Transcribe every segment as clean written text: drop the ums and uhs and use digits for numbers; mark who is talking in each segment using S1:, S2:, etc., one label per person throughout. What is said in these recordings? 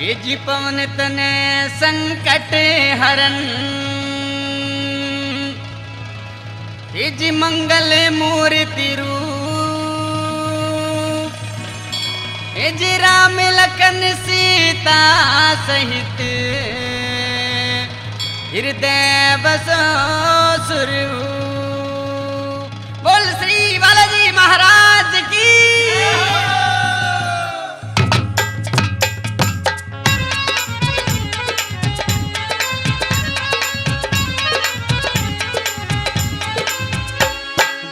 S1: ये जी पवन तने संकट हरन, ये जी मंगल मूर्ति रूप, ये जी राम लखन सीता सहित हृदय बसो स्वरूप। बोल श्री बालाजी महाराज की।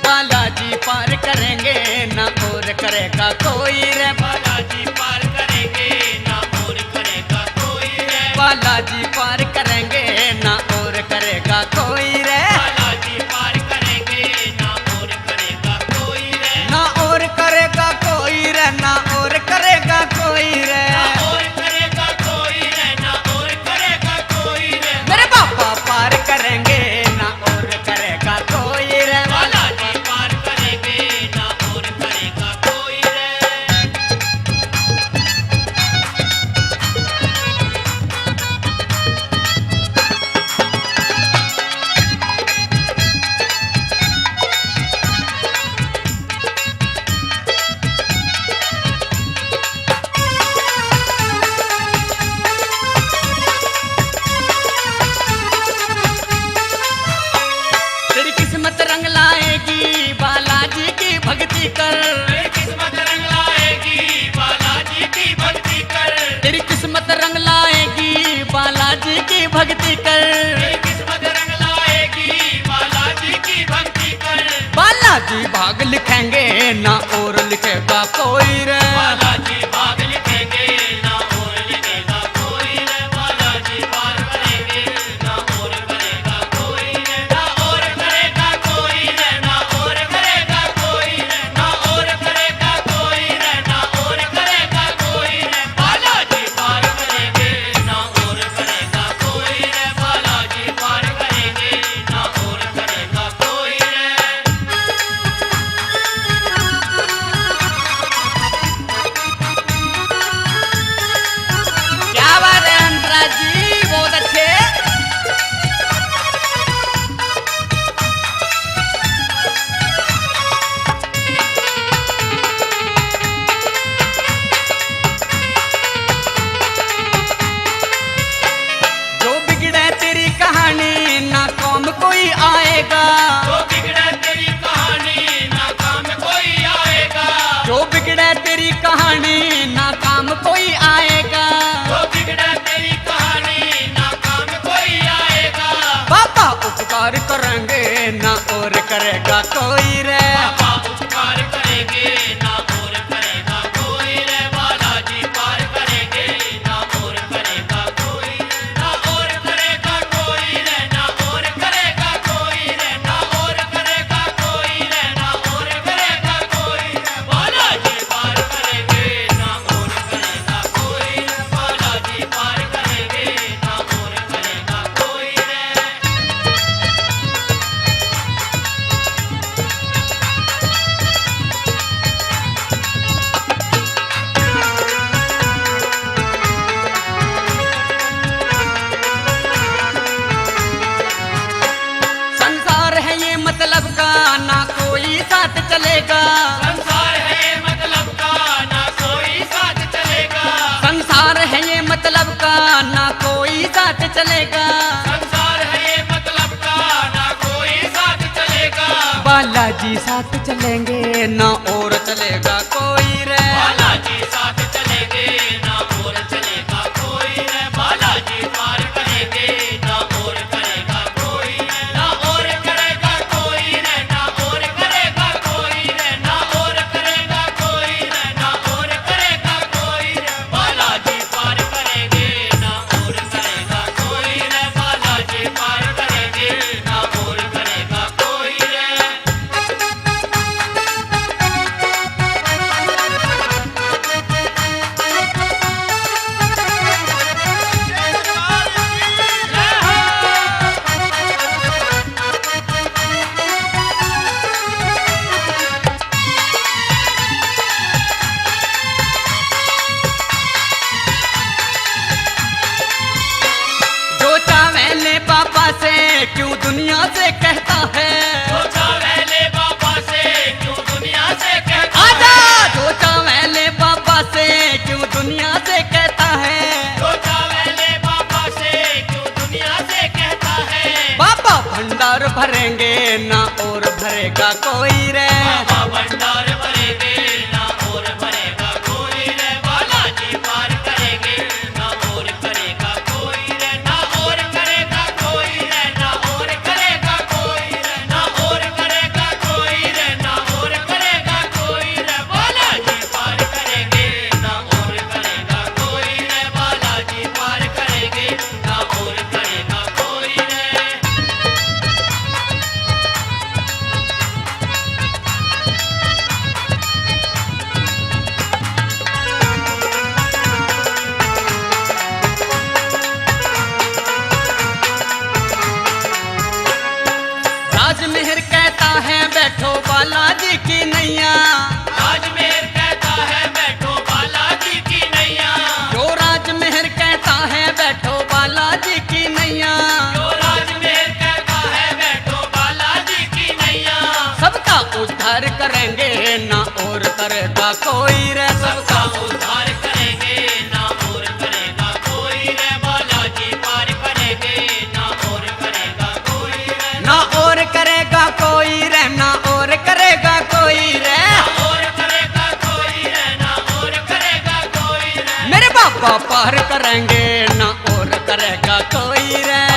S1: बालाजी पार करेंगे ना और करेगा कोई रे,
S2: बालाजी पार करेंगे ना और करेगा कोई रे,
S1: बालाजी पार करेंगे ना और करेगा कोई रे,
S2: बालाजी पार करेंगे ना और करेगा कोई रे,
S1: ना और करेगा कोई रे, ना और करेगा कोई रे,
S2: ना और करेगा कोई रे, ना और करेगा कोई रे,
S1: मेरे पापा पार करेंगे ना और करेगा कोई रे,
S2: बालाजी पार करेंगे ना और करेगा कोई रे।
S1: तेरी किस्मत रंग लाएगी बालाजी की भक्ति कर,
S2: तेरी किस्मत रंग लाएगी बालाजी की भक्ति कर,
S1: तेरी किस्मत रंग लाएगी बालाजी की भक्ति कर,
S2: तेरी किस्मत रंग लाएगी बालाजी की भक्ति कर,
S1: बालाजी भाग लिखेंगे ना और लिखेगा कोई रे,
S2: बालाजी भाग लिखेंगे ना और लिखेगा कोई रे, बालाजी पार करेंगे ना और करेगा कोई रे, ना और करेगा कोई रे, ना और करेगा कोई रे, ना और करेगा कोई रे, ना और करेगा कोई रे, बालाजी पार करेंगे ना और करेगा कोई रे, बालाजी पार करेंगे ना और करेगा कोई रे।
S1: क्या बात है अंतरा जी, बहुत अच्छे। जो बिगड़े तेरी कहानी ना काम कोई आएगा,
S2: जो बिगड़े तेरी कहानी ना काम कोई आएगा,
S1: जो बिगड़े तेरी कहानी ना काम कोई आएगा,
S2: जो बिगड़े तेरी कहानी ना काम कोई आएगा,
S1: पापा उपकार करेंगे ना और करेगा कोई रे,
S2: पापा उपकार करेंगे ना और करेगा कोई रे, बालाजी पार करेंगे ना और करेगा कोई रे, ना और करेगा कोई रे, ना और करेगा कोई रे, ना और करेगा कोई रे, ना और करेगा कोई रे, बालाजी पार करेंगे ना और करेगा कोई रे, बालाजी पार करेंगे ना और करेगा कोई रे।
S1: संसार है ये मतलब का ना कोई साथ चलेगा,
S2: संसार है मतलब का ना कोई साथ चलेगा,
S1: संसार है ये मतलब का ना कोई साथ चलेगा,
S2: संसार है ये मतलब का ना कोई साथ चलेगा,
S1: बालाजी साथ चलेंगे ना और चलेगा कोई रे,
S2: बालाजी साथ चलेंगे ना और चलेगा कोई रे, बालाजी पार करेंगे ना और करेगा कोई रे, ना और करेगा कोई रे, ना और करेगा कोई रे, ना और करेगा कोई रे, ना और करेगा कोई रे, बालाजी पार करेंगे ना और करेगा कोई रे, बालाजी पार करेंगे ना और करेगा कोई रे।
S1: ना और करेगा कोई रे।
S2: सबका उद्धार करेंगे ना और करेगा कोई रे। बालाजी पार करेंगे ना और करेगा कोई रे।
S1: ना और करेगा कोई रे, ना और करेगा कोई रे।
S2: और करेगा कोई रे, ना और करेगा कोई रे।
S1: मेरे बाबा पार करेंगे ना और करेगा कोई रे।